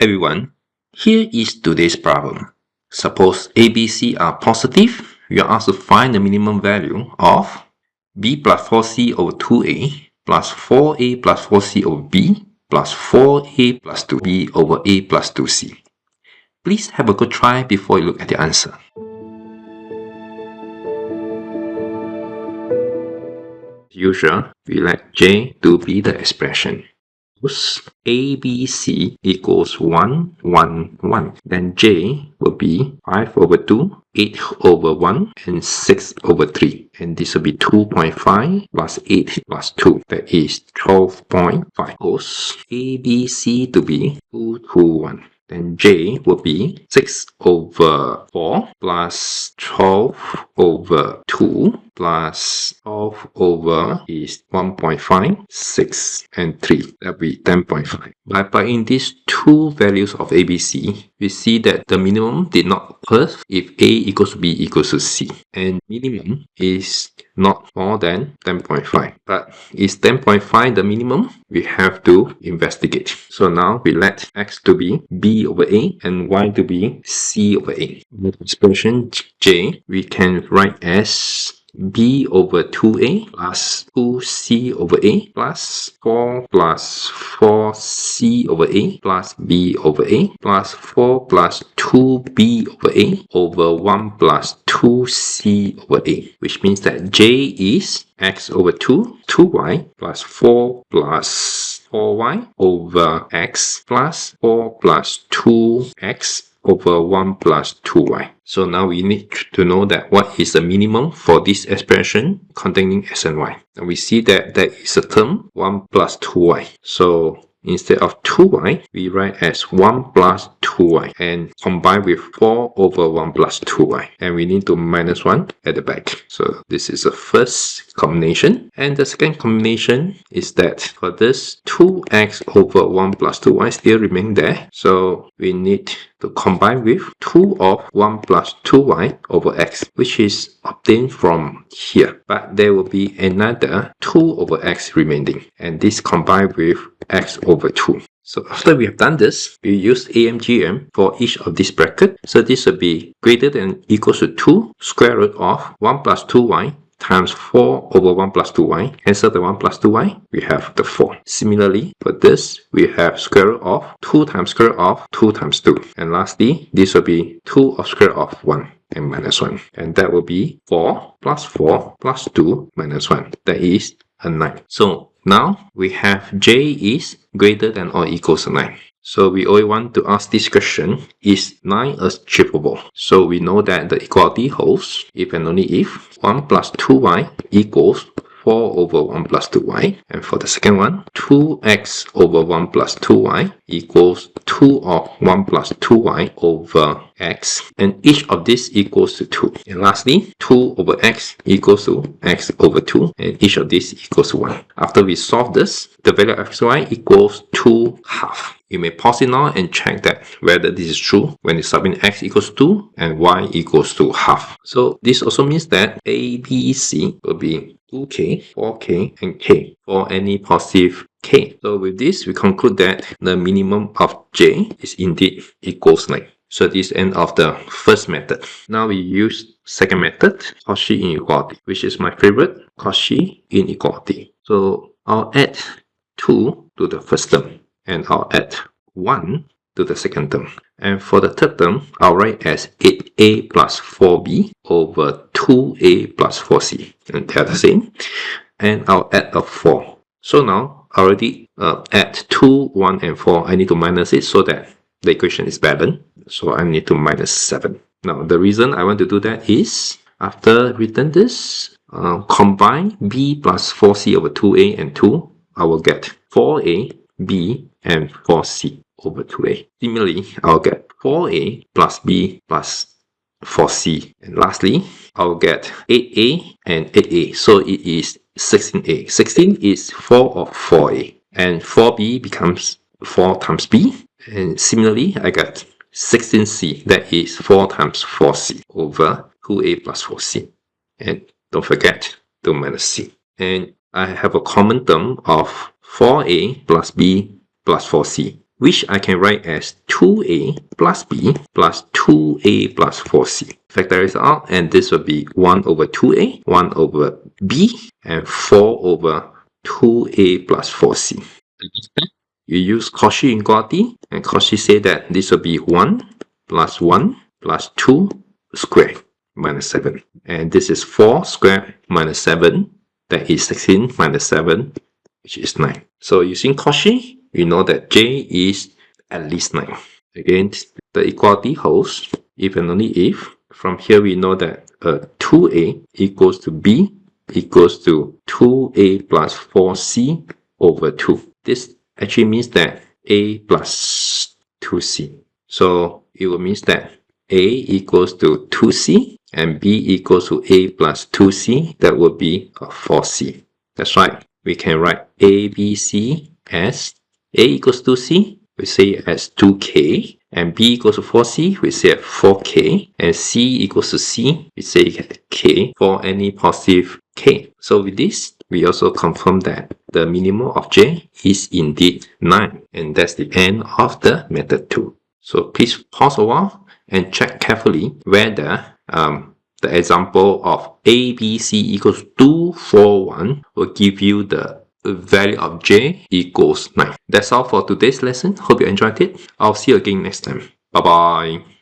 Everyone, here is today's problem. Suppose A, B, C are positive. We are asked to find the minimum value of B plus 4C over 2A plus 4A plus 4C over B plus 4A plus 2B over A plus 2C. Please have a good try before you look at the answer. As usual, we let J to be the expression. ABC equals 1, 1, 1. Then J will be 5 over 2, 8 over 1, and 6 over 3. And this will be 2.5 plus 8 plus 2. That is 12.5. Suppose ABC to be 2, 2, 1. Then J will be 6 over 4 plus 12 over 2 plus 12 over is 1.5, 6, and 3. That will be 10.5. By applying these two values of ABC, we see that the minimum did not occur if A equals to B equals to C. And minimum is not more than 10.5. But is 10.5 the minimum? We have to investigate. So now we let X to be B over A and Y to be C over A. The expression J we can write as B over 2A plus 2C over A plus 4 plus 4C over A plus B over A plus 4 plus 2B over A over 1 plus 2C over A, which means that J is X over 2, 2Y plus 4 plus 4Y over X plus 4 plus 2X over 1 plus 2y. So now we need to know that what is the minimum for this expression containing x and y. And we see that there is a term 1 plus 2y. So instead of 2y, we write as 1 plus 2y and combine with 4 over 1 plus 2y. And we need to minus 1 at the back. So this is the first combination. And the second combination is that for this 2x over 1 plus 2y still remain there. So we need to combine with 2 of 1 plus 2y over x, which is obtained from here. But there will be another 2 over x remaining. And this combined with x over 2. So after we have done this, we use AM-GM for each of these brackets. So this will be greater than equals to 2 square root of 1 plus 2y times 4 over 1 plus 2y. Cancel the 1 plus 2y, we have the 4. Similarly, for this, we have square root of 2 times square root of 2 times 2. And lastly, this will be 2 of square root of 1 and minus 1. And that will be 4 plus 4 plus 2 minus 1. That is a 9. So now we have J is greater than or equals to 9. So we always want to ask this question, is 9 achievable? So we know that the equality holds if and only if 1 plus 2y equals 4 over 1 plus 2y. And for the second one, 2x over 1 plus 2y equals 2 of 1 plus 2y over x. And each of this equals to 2. And lastly, 2 over x equals to x over 2. And each of this equals to 1. After we solve this, the value of xy equals 2 half. You may pause it now and check that whether this is true when you submit x equals 2 and y equals to half. So this also means that A, B, C will be 2k, 4k, and k for any positive k. So with this, we conclude that the minimum of j is indeed equals 9. So this is the end of the first method. Now we use second method, Cauchy Inequality, which is my favorite, Cauchy Inequality. So I'll add 2 to the first term. And I'll add 1 to the second term. And for the third term, I'll write as 8a plus 4b over 2a plus 4c. And they are the same. And I'll add a 4. So now, I already add 2, 1, and 4. I need to minus it so that the equation is balanced. So I need to minus 7. Now, the reason I want to do that is, after written this, combine b plus 4c over 2a and 2, I will get 4a, b, and 4c over 2a. Similarly, I'll get 4a plus b plus 4c. And lastly, I'll get 8a and 8a. So it is 16a. 16 is 4 of 4a. And 4b becomes 4 times b. And similarly, I get 16c. That is 4 times 4c over 2a plus 4c. And don't forget to minus c. And I have a common term of 4a plus b plus 4c. which I can write as 2a plus b plus 2a plus 4c. Factorize out, and this will be 1 over 2a, 1 over b, and 4 over 2a plus 4c. You use Cauchy inequality, and Cauchy say that this will be 1 plus 1 plus 2 squared minus 7. And this is 4 squared minus 7, that is 16 minus 7, which is 9. So using Cauchy, we know that j is at least 9. Again, the equality holds if and only if. From here we know that 2a equals to b equals to 2a plus 4c over 2. This actually means that a plus 2c. So it will mean that a equals to 2c and b equals to a plus 2c. That would be 4c. That's right. We can write a, b, c as a equals to c, we say as 2k, and b equals to 4c, we say 4k, and c equals to c, we say k for any positive k. So with this, we also confirm that the minimum of j is indeed 9, and that's the end of the method 2. So please pause a while and check carefully whether the example of a, b, c equals 2, 4, 1 will give you the value of j equals 9. That's all for today's lesson. Hope you enjoyed it. I'll see you again next time. Bye bye.